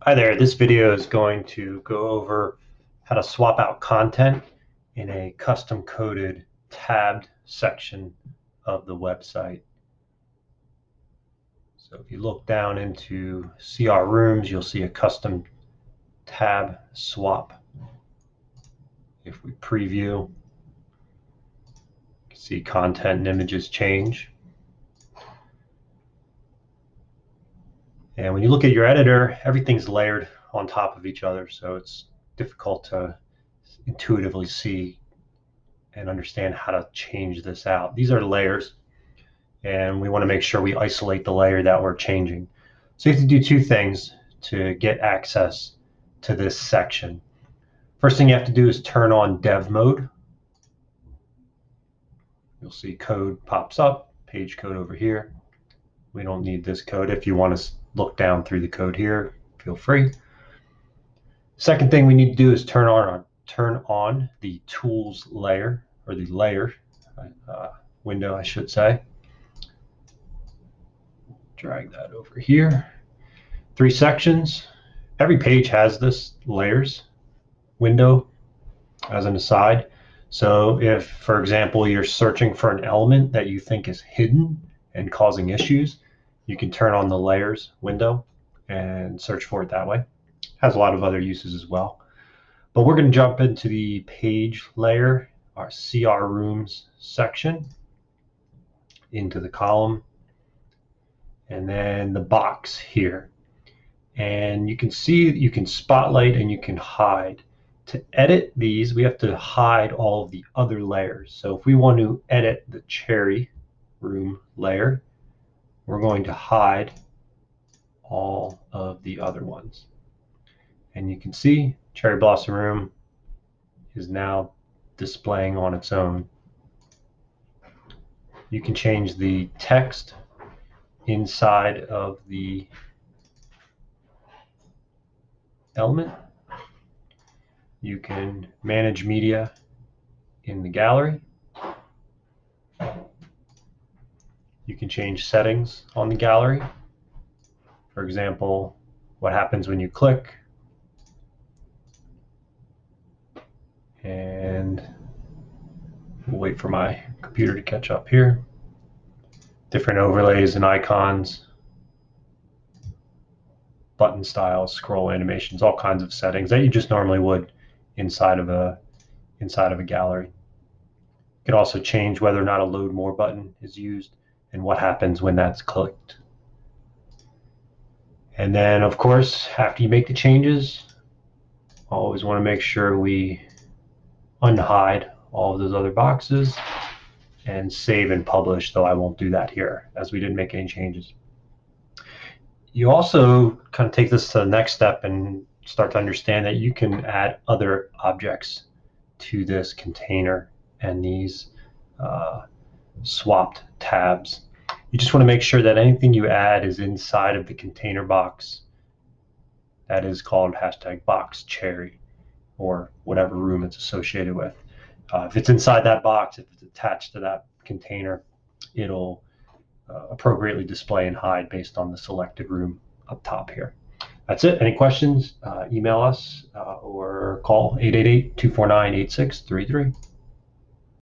Hi there, this video is going to go over how to swap out content in a custom coded tabbed section of the website. So if you look down into CR Rooms, you'll see a custom tab swap. If we preview, you can see content and images change. And when you look at your editor, everything's layered on top of each other, so it's difficult to intuitively see and understand how to change this out. These are layers, and we want to make sure we isolate the layer that we're changing. So you have to do two things to get access to this section. First thing you have to do is turn on dev mode. You'll see code pops up, page code over here. We don't need this code. If you want to look down through the code here, feel free. Second thing we need to do is turn on the tools layer, or the layer window, I should say. Drag that over here. 3 sections. Every page has this layers window as an aside. So if, for example, you're searching for an element that you think is hidden and causing issues, you can turn on the layers window and search for it that way. It has a lot of other uses as well. But we're going to jump into the page layer, our CR Rooms section, into the column, and then the box here. And you can see you can spotlight and you can hide. To edit these, we have to hide all of the other layers. So if we want to edit the cherry room layer, we're going to hide all of the other ones. And you can see cherry blossom room is now displaying on its own. You can change the text inside of the element. You can manage media in the gallery. You can change settings on the gallery. For example, what happens when you click. And we'll wait for my computer to catch up here. Different overlays and icons, button styles, scroll animations, all kinds of settings that you just normally would inside of a gallery. You can also change whether or not a load more button is used and what happens when that's clicked. And then, of course, after you make the changes, always want to make sure we unhide all of those other boxes and save and publish, though I won't do that here as we didn't make any changes. You also kind of take this to the next step and start to understand that you can add other objects to this container and these swapped tabs. You just want to make sure that anything you add is inside of the container box that is called #boxcherry or whatever room it's associated with. If it's inside that box, if it's attached to that container, it'll appropriately display and hide based on the selected room up top here. That's it. Any questions, email us or call 888-249-8633.